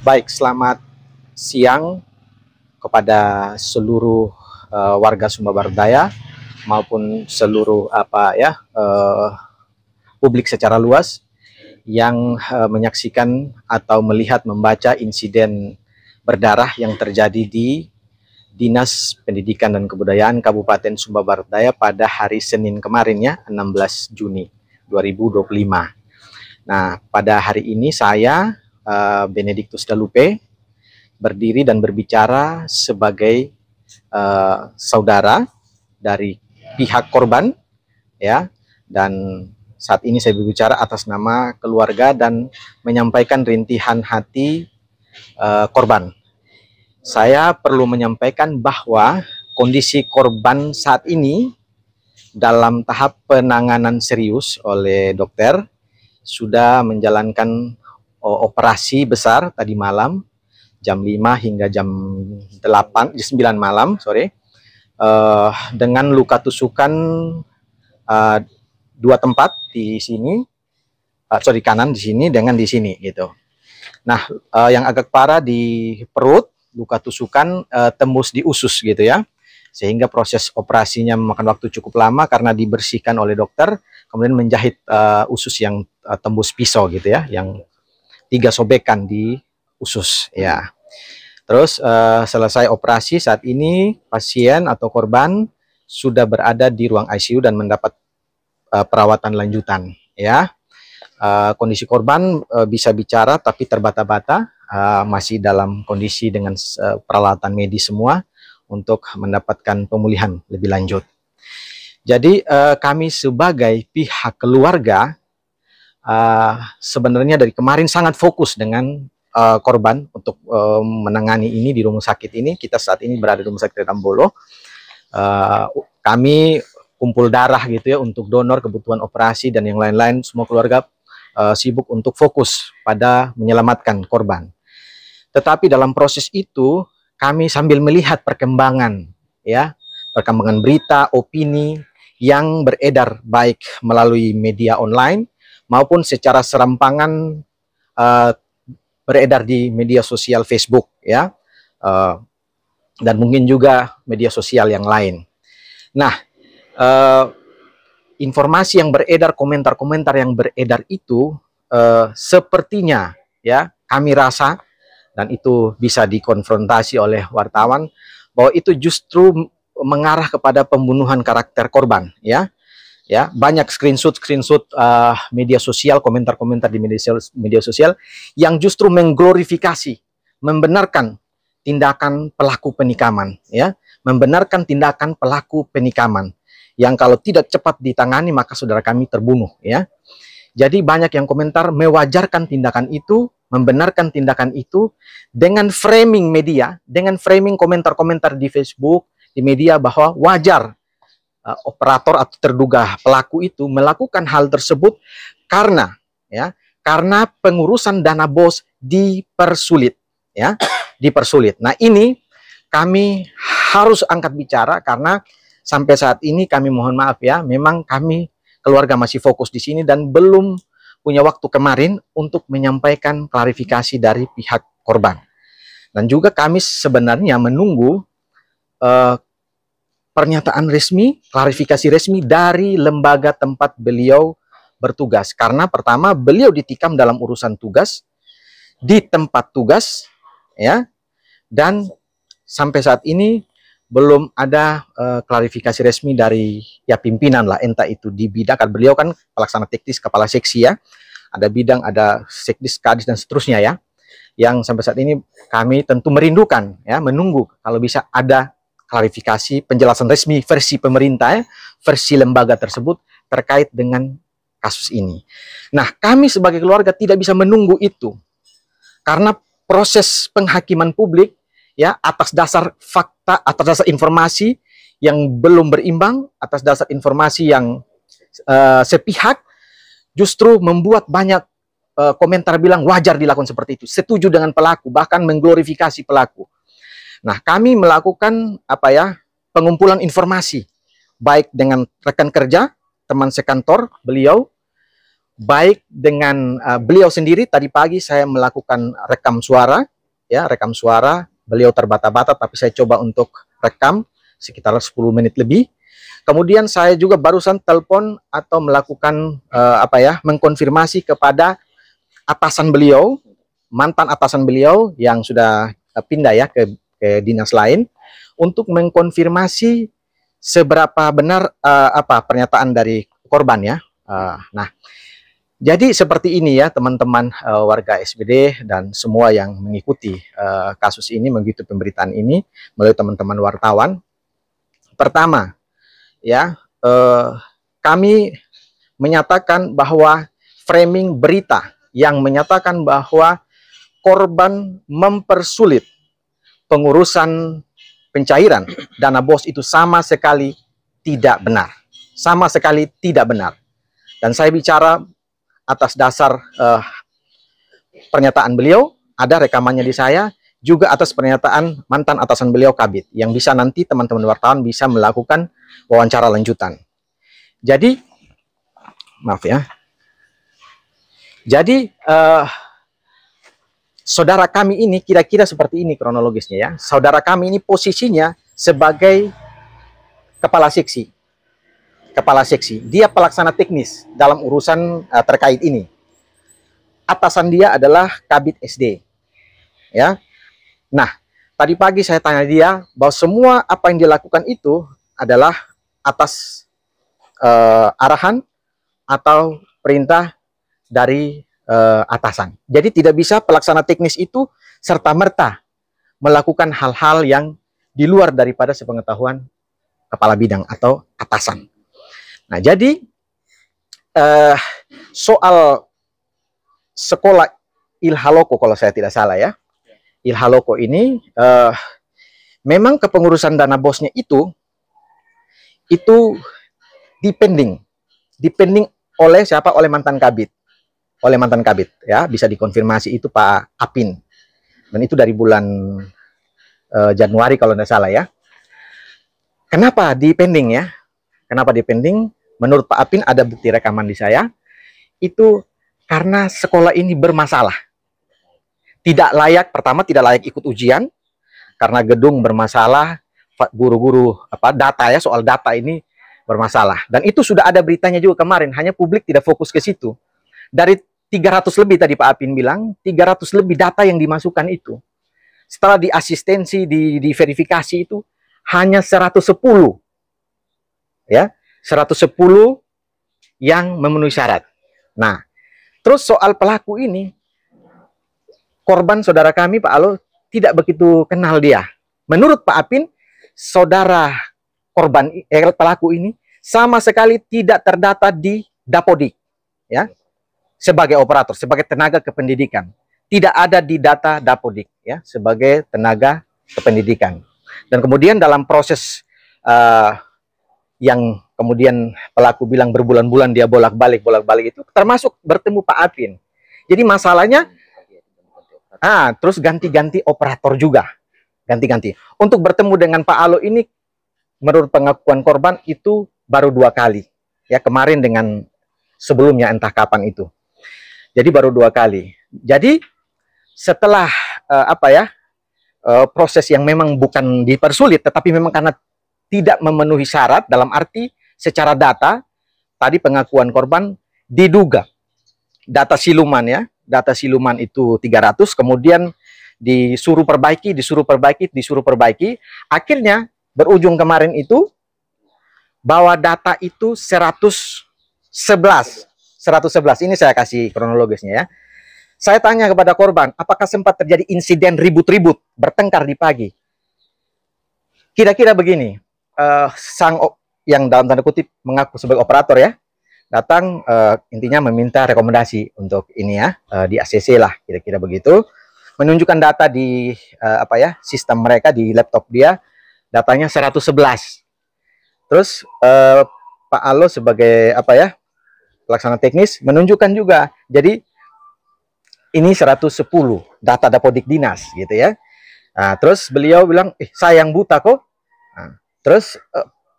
Baik, selamat siang kepada seluruh warga Sumba Barat Daya maupun seluruh publik secara luas yang menyaksikan atau melihat membaca insiden berdarah yang terjadi di Dinas Pendidikan dan Kebudayaan Kabupaten Sumba Barat Daya pada hari Senin kemarin ya, 16 Juni 2025. Nah, pada hari ini saya Benedictus Dalupe berdiri dan berbicara sebagai saudara dari pihak korban ya, dan saat ini saya berbicara atas nama keluarga dan menyampaikan rintihan hati korban. Saya perlu menyampaikan bahwa kondisi korban saat ini dalam tahap penanganan serius oleh dokter, sudah menjalankan operasi besar tadi malam jam 5 hingga jam 9 malam dengan luka tusukan dua tempat di sini, kanan di sini dengan di sini gitu. Nah, yang agak parah di perut, luka tusukan tembus di usus gitu ya, sehingga proses operasinya memakan waktu cukup lama karena dibersihkan oleh dokter, kemudian menjahit usus yang tembus pisau gitu ya, yang 3 sobekan di usus ya. Terus selesai operasi, saat ini pasien atau korban sudah berada di ruang ICU dan mendapat perawatan lanjutan ya. Kondisi korban bisa bicara tapi terbata-bata, masih dalam kondisi dengan peralatan medis semua untuk mendapatkan pemulihan lebih lanjut. Jadi kami sebagai pihak keluarga sebenarnya dari kemarin sangat fokus dengan korban untuk menangani ini di rumah sakit ini. Kita saat ini berada di rumah sakit Tambolo. Kami kumpul darah gitu ya untuk donor, kebutuhan operasi dan yang lain-lain. Semua keluarga sibuk untuk fokus pada menyelamatkan korban. Tetapi dalam proses itu kami sambil melihat perkembangan ya, perkembangan berita, opini yang beredar baik melalui media online maupun secara serampangan beredar di media sosial Facebook ya, dan mungkin juga media sosial yang lain. Nah, informasi yang beredar, komentar-komentar yang beredar itu sepertinya ya, kami rasa, dan itu bisa dikonfrontasi oleh wartawan, bahwa itu justru mengarah kepada pembunuhan karakter korban ya. Ya, banyak screenshot media sosial, komentar-komentar di media sosial yang justru mengglorifikasi, membenarkan tindakan pelaku penikaman ya, membenarkan tindakan pelaku penikaman yang kalau tidak cepat ditangani maka saudara kami terbunuh ya. Jadi banyak yang komentar mewajarkan tindakan itu, membenarkan tindakan itu dengan framing media, dengan framing komentar-komentar di Facebook, di media, bahwa wajar operator atau terduga pelaku itu melakukan hal tersebut karena ya, karena pengurusan dana BOS dipersulit ya, dipersulit. Nah, ini kami harus angkat bicara karena sampai saat ini kami mohon maaf ya, memang kami keluarga masih fokus di sini dan belum punya waktu kemarin untuk menyampaikan klarifikasi dari pihak korban. Dan juga kami sebenarnya menunggu pernyataan resmi, klarifikasi resmi dari lembaga tempat beliau bertugas. Karena pertama, beliau ditikam dalam urusan tugas, di tempat tugas, ya, dan sampai saat ini belum ada klarifikasi resmi dari ya pimpinan lah, entah itu di bidang, kan beliau kan pelaksana teknis, kepala seksi ya, ada bidang, ada sekdis, kadis, dan seterusnya ya, yang sampai saat ini kami tentu merindukan, ya, menunggu kalau bisa ada klarifikasi, penjelasan resmi versi pemerintah, ya, versi lembaga tersebut terkait dengan kasus ini. Nah, kami sebagai keluarga tidak bisa menunggu itu, karena proses penghakiman publik, ya, atas dasar fakta, atas dasar informasi yang belum berimbang, atas dasar informasi yang sepihak, justru membuat banyak komentar bilang wajar dilakukan seperti itu, setuju dengan pelaku, bahkan mengglorifikasi pelaku. Nah, kami melakukan pengumpulan informasi baik dengan rekan kerja, teman sekantor beliau, baik dengan beliau sendiri. Tadi pagi saya melakukan rekam suara, ya, rekam suara. Beliau terbata-bata, tapi saya coba untuk rekam sekitar 10 menit lebih. Kemudian saya juga barusan telepon atau melakukan mengkonfirmasi kepada atasan beliau, mantan atasan beliau yang sudah pindah ya ke dinas lain, untuk mengkonfirmasi seberapa benar pernyataan dari korban ya. Nah, jadi seperti ini ya teman-teman warga SBD dan semua yang mengikuti kasus ini, mengikuti pemberitaan ini melalui teman-teman wartawan. Pertama, ya, kami menyatakan bahwa framing berita yang menyatakan bahwa korban mempersulit pengurusan pencairan dana BOS itu sama sekali tidak benar. Sama sekali tidak benar. Dan saya bicara atas dasar pernyataan beliau, ada rekamannya di saya, juga atas pernyataan mantan atasan beliau Kabid, yang bisa nanti teman-teman wartawan bisa melakukan wawancara lanjutan. Jadi, maaf ya. Jadi, saudara kami ini kira-kira seperti ini kronologisnya ya. Saudara kami ini posisinya sebagai kepala seksi. Kepala seksi. Dia pelaksana teknis dalam urusan terkait ini. Atasan dia adalah Kabid SD. Ya. Nah, tadi pagi saya tanya dia bahwa semua apa yang dilakukan itu adalah atas arahan atau perintah dari atasan. Jadi tidak bisa pelaksana teknis itu serta-merta melakukan hal-hal yang di luar daripada sepengetahuan kepala bidang atau atasan. Nah, jadi soal sekolah Ilhaloko kalau saya tidak salah ya, Ilhaloko ini memang kepengurusan dana BOS-nya itu depending oleh siapa? Oleh mantan Kabid. Oleh mantan Kabid ya, bisa dikonfirmasi itu Pak Apin. Dan itu dari bulan Januari kalau tidak salah ya. Kenapa depending ya? Kenapa depending? Menurut Pak Apin ada bukti rekaman di saya. Itu karena sekolah ini bermasalah. Tidak layak, pertama tidak layak ikut ujian karena gedung bermasalah, guru-guru data ya, soal data ini bermasalah. Dan itu sudah ada beritanya juga kemarin, hanya publik tidak fokus ke situ. Dari 300 lebih tadi Pak Apin bilang, 300 lebih data yang dimasukkan itu. Setelah diasistensi, diverifikasi itu hanya 110. Ya, 110 yang memenuhi syarat. Nah, terus soal pelaku ini, korban saudara kami Pak Alo tidak begitu kenal dia. Menurut Pak Apin, saudara korban pelaku ini sama sekali tidak terdata di Dapodik, ya, sebagai operator, sebagai tenaga kependidikan. Tidak ada di data Dapodik, ya, sebagai tenaga kependidikan. Dan kemudian dalam proses yang kemudian pelaku bilang berbulan-bulan dia bolak-balik itu, termasuk bertemu Pak Apin. Jadi masalahnya, terus ganti-ganti operator juga, ganti-ganti. Untuk bertemu dengan Pak Alo ini, menurut pengakuan korban itu baru 2 kali, ya, kemarin dengan sebelumnya entah kapan itu. Jadi baru 2 kali. Jadi setelah proses yang memang bukan dipersulit, tetapi memang karena tidak memenuhi syarat, dalam arti secara data, tadi pengakuan korban diduga data siluman ya, data siluman itu 300, kemudian disuruh perbaiki, akhirnya berujung kemarin itu bahwa data itu 111. Ini saya kasih kronologisnya ya. Saya tanya kepada korban, apakah sempat terjadi insiden ribut-ribut, bertengkar di pagi? Kira-kira begini, yang dalam tanda kutip mengaku sebagai operator ya, datang intinya meminta rekomendasi untuk ini ya, di ACC lah, kira-kira begitu. Menunjukkan data di sistem mereka, di laptop dia, datanya 111. Terus Pak Alo sebagai pelaksana teknis menunjukkan juga, jadi ini 110 data Dapodik dinas gitu ya. Nah, terus beliau bilang, saya yang buta kok. Nah, terus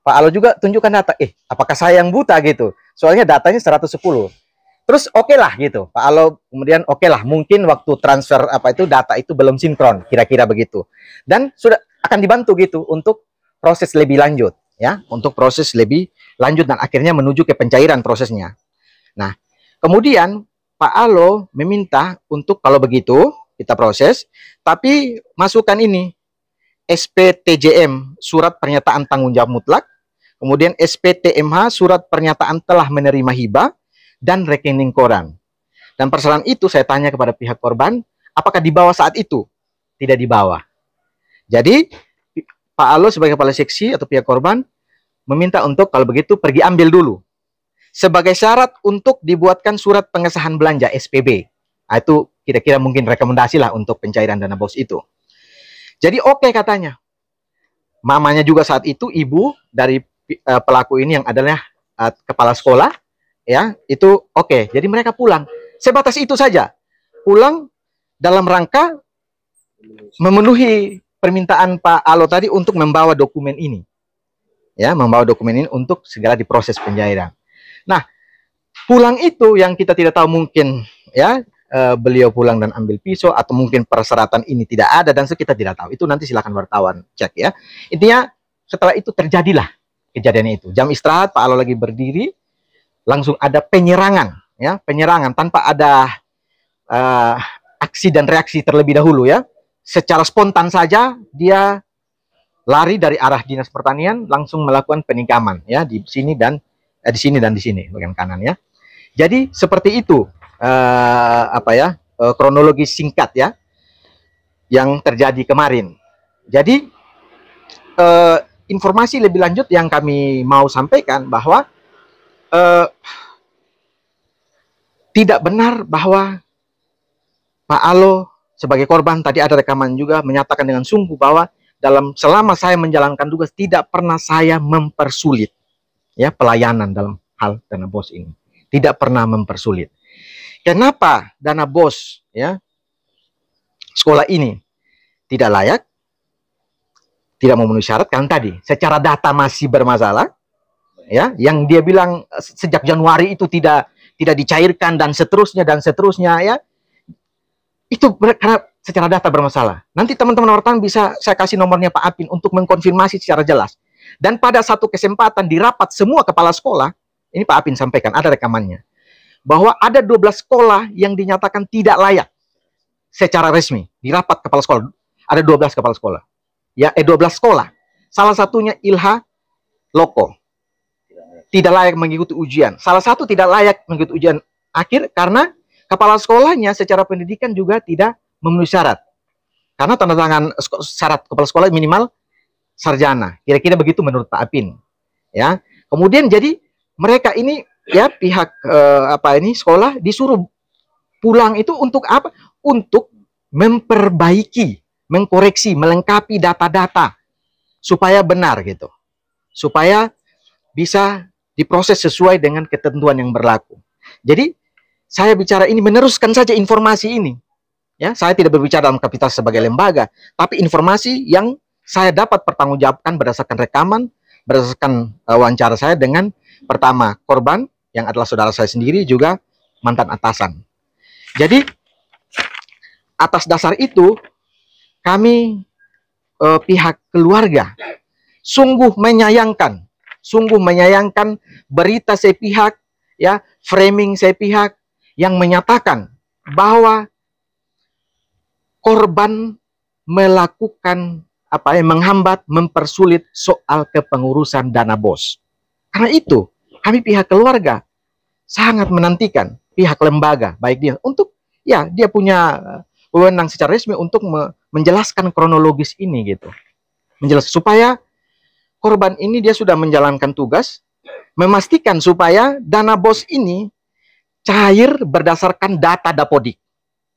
Pak Alo juga tunjukkan data, apakah saya yang buta gitu? Soalnya datanya 110. Terus oke lah gitu, Pak Alo kemudian oke lah, mungkin waktu transfer data itu belum sinkron, kira-kira begitu. Dan sudah akan dibantu gitu untuk proses lebih lanjut, ya, untuk proses lebih lanjut dan akhirnya menuju ke pencairan prosesnya. Nah, kemudian Pak Alo meminta untuk kalau begitu kita proses, tapi masukkan ini SPTJM, surat pernyataan tanggung jawab mutlak, kemudian SPTMH, surat pernyataan telah menerima hibah, dan rekening koran. Dan persoalan itu saya tanya kepada pihak korban, apakah dibawa saat itu? Tidak dibawa. Jadi, Pak Alo sebagai kepala seksi atau pihak korban meminta untuk kalau begitu pergi ambil dulu. Sebagai syarat untuk dibuatkan surat pengesahan belanja SPB. Nah, itu kira-kira mungkin rekomendasi lah untuk pencairan dana BOS itu. Jadi oke katanya. Mamanya juga saat itu ibu dari pelaku ini yang adalah kepala sekolah, ya, itu oke. Jadi mereka pulang. Sebatas itu saja. Pulang dalam rangka memenuhi permintaan Pak Alo tadi untuk membawa dokumen ini. Ya, membawa dokumen ini untuk segera diproses pencairan. Nah, pulang itu yang kita tidak tahu mungkin ya beliau pulang dan ambil pisau atau mungkin persyaratan ini tidak ada dan kita tidak tahu. Itu nanti silakan wartawan cek ya. Intinya setelah itu terjadilah kejadian itu. Jam istirahat Pak Alo lagi berdiri, langsung ada penyerangan ya, penyerangan tanpa ada aksi dan reaksi terlebih dahulu ya. Secara spontan saja dia lari dari arah Dinas Pertanian langsung melakukan penikaman ya di sini dan di sini bagian kanan ya. Jadi seperti itu kronologi singkat ya yang terjadi kemarin. Jadi informasi lebih lanjut yang kami mau sampaikan bahwa tidak benar bahwa Pak Alo sebagai korban, tadi ada rekaman juga menyatakan dengan sungguh bahwa selama saya menjalankan tugas tidak pernah saya mempersulit ya pelayanan dalam hal dana BOS ini. Tidak pernah mempersulit. Kenapa dana BOS ya sekolah ini tidak layak, tidak memenuhi syarat? Kan tadi secara data masih bermasalah ya, yang dia bilang sejak Januari itu tidak dicairkan dan seterusnya ya. Itu karena secara data bermasalah. Nanti teman-teman wartawan bisa saya kasih nomornya Pak Apin untuk mengkonfirmasi secara jelas. Dan pada satu kesempatan di rapat semua kepala sekolah, ini Pak Apin sampaikan, ada rekamannya, bahwa ada 12 sekolah yang dinyatakan tidak layak secara resmi. Di rapat kepala sekolah, ada 12 kepala sekolah. Ya, 12 sekolah. Salah satunya Ilha Loko. Tidak layak mengikuti ujian. Salah satu tidak layak mengikuti ujian akhir karena kepala sekolahnya secara pendidikan juga tidak memenuhi syarat. Karena tanda tangan syarat kepala sekolah minimal sarjana. Kira-kira begitu menurut Pak Apin. Ya. Kemudian jadi mereka ini ya pihak sekolah disuruh pulang itu untuk apa? Untuk memperbaiki, mengkoreksi, melengkapi data-data supaya benar gitu. Supaya bisa diproses sesuai dengan ketentuan yang berlaku. Jadi saya bicara ini meneruskan saja informasi ini. Ya, saya tidak berbicara dalam kapasitas sebagai lembaga, tapi informasi yang saya dapat pertanggungjawabkan berdasarkan rekaman, berdasarkan wawancara saya dengan pertama korban yang adalah saudara saya sendiri juga mantan atasan. Jadi atas dasar itu kami pihak keluarga sungguh menyayangkan berita sepihak ya, framing sepihak yang menyatakan bahwa korban melakukan menghambat, mempersulit soal kepengurusan dana BOS. Karena itu, kami pihak keluarga sangat menantikan pihak lembaga, baik dia untuk ya dia punya wewenang secara resmi untuk menjelaskan kronologis ini gitu. Menjelaskan supaya korban ini dia sudah menjalankan tugas, memastikan supaya dana BOS ini cair berdasarkan data Dapodik.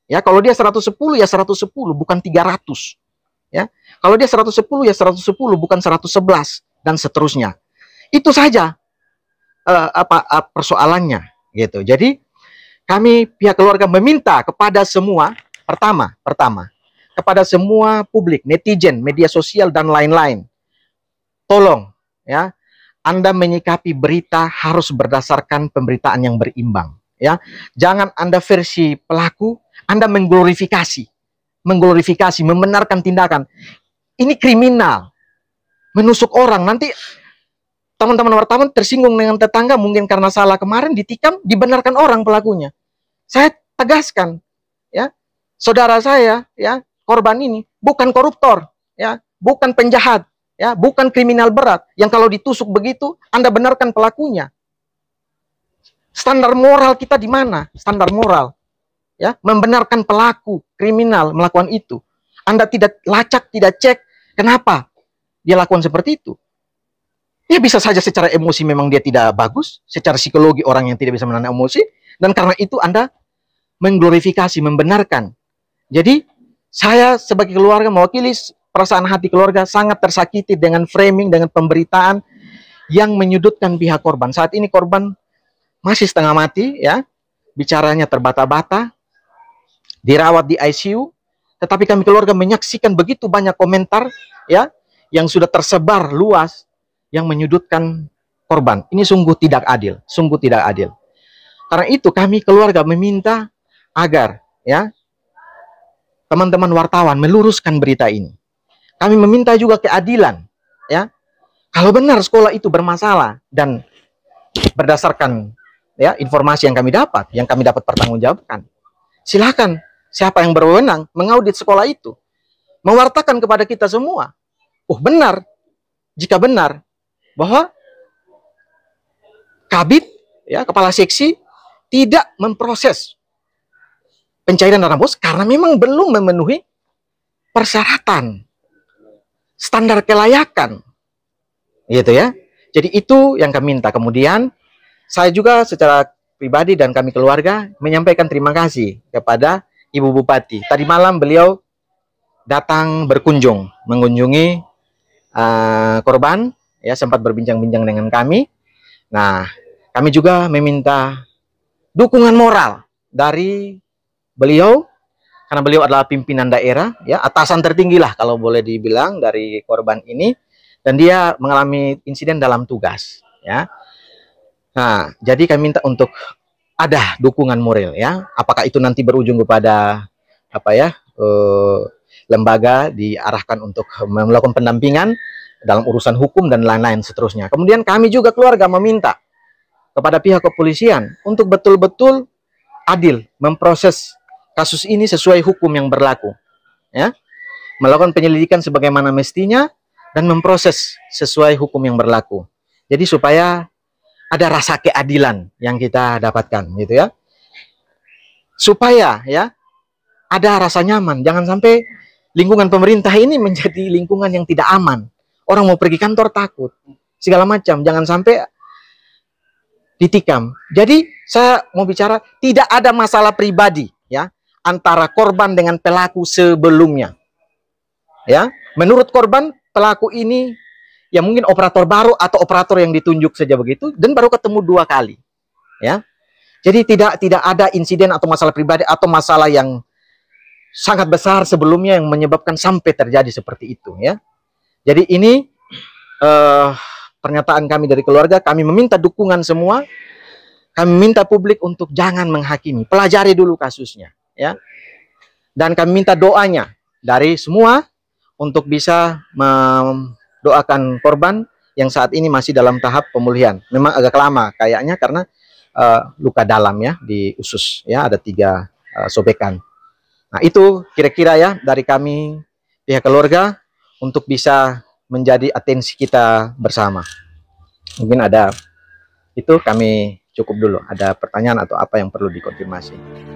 Ya, kalau dia 110 ya 110 bukan 300. Ya. Kalau dia 110 ya 110 bukan 111 dan seterusnya. Itu saja persoalannya gitu. Jadi kami pihak keluarga meminta kepada semua pertama kepada semua publik, netizen, media sosial dan lain-lain. Tolong ya, Anda menyikapi berita harus berdasarkan pemberitaan yang berimbang. ya. Jangan Anda versi pelaku, Anda mengglorifikasi, membenarkan tindakan. Ini kriminal, menusuk orang. Nanti teman-teman wartawan tersinggung dengan tetangga, mungkin karena salah kemarin ditikam, dibenarkan orang pelakunya. Saya tegaskan, ya, saudara saya, ya, korban ini bukan koruptor, ya, bukan penjahat, ya, bukan kriminal berat. Yang kalau ditusuk begitu, Anda benarkan pelakunya. Standar moral kita di mana? Standar moral, ya, membenarkan pelaku kriminal melakukan itu. Anda tidak lacak, tidak cek, kenapa dia lakukan seperti itu. Ya bisa saja secara emosi memang dia tidak bagus, secara psikologi orang yang tidak bisa menahan emosi, dan karena itu Anda mengglorifikasi, membenarkan. Jadi saya sebagai keluarga mewakili perasaan hati keluarga sangat tersakiti dengan framing, dengan pemberitaan yang menyudutkan pihak korban. Saat ini korban masih setengah mati, ya, bicaranya terbata-bata, dirawat di ICU, tetapi kami keluarga menyaksikan begitu banyak komentar, ya, yang sudah tersebar luas yang menyudutkan korban. Ini sungguh tidak adil, sungguh tidak adil. Karena itu kami keluarga meminta agar, ya, teman-teman wartawan meluruskan berita ini. Kami meminta juga keadilan, ya. Kalau benar sekolah itu bermasalah dan berdasarkan, ya, informasi yang kami dapat pertanggungjawabkan. Silakan siapa yang berwenang mengaudit sekolah itu, mewartakan kepada kita semua. Oh benar, jika benar bahwa Kabid, ya, kepala seksi tidak memproses pencairan dana bos karena memang belum memenuhi persyaratan standar kelayakan, gitu ya. Jadi itu yang kami minta. Kemudian saya juga secara pribadi dan kami keluarga menyampaikan terima kasih kepada Ibu Bupati. Tadi malam beliau datang berkunjung, mengunjungi korban, ya, sempat berbincang-bincang dengan kami. Nah, kami juga meminta dukungan moral dari beliau, karena beliau adalah pimpinan daerah, ya, atasan tertinggi lah kalau boleh dibilang dari korban ini, dan dia mengalami insiden dalam tugas, ya. Nah, jadi kami minta untuk ada dukungan moral, ya. Apakah itu nanti berujung kepada apa, ya, lembaga diarahkan untuk melakukan pendampingan dalam urusan hukum dan lain-lain seterusnya. Kemudian kami juga keluarga meminta kepada pihak kepolisian untuk betul-betul adil memproses kasus ini sesuai hukum yang berlaku, ya, melakukan penyelidikan sebagaimana mestinya dan memproses sesuai hukum yang berlaku. Jadi supaya ada rasa keadilan yang kita dapatkan, gitu ya. Supaya, ya, ada rasa nyaman. Jangan sampai lingkungan pemerintah ini menjadi lingkungan yang tidak aman. Orang mau pergi kantor takut, segala macam. Jangan sampai ditikam. Jadi saya mau bicara tidak ada masalah pribadi, ya, antara korban dengan pelaku sebelumnya. Ya, menurut korban pelaku ini ya mungkin operator baru atau operator yang ditunjuk saja begitu dan baru ketemu 2 kali. Ya. Jadi tidak ada insiden atau masalah pribadi atau masalah yang sangat besar sebelumnya yang menyebabkan sampai terjadi seperti itu, ya. Jadi ini pernyataan kami dari keluarga, kami meminta dukungan semua. Kami minta publik untuk jangan menghakimi, pelajari dulu kasusnya, ya. Dan kami minta doanya dari semua untuk bisa mendoakan korban yang saat ini masih dalam tahap pemulihan. Memang agak lama kayaknya karena luka dalam, ya, di usus, ya, ada 3 sobekan. Nah, itu kira-kira, ya, dari kami pihak keluarga untuk bisa menjadi atensi kita bersama. Mungkin ada itu, kami cukup dulu. Ada pertanyaan atau apa yang perlu dikonfirmasi?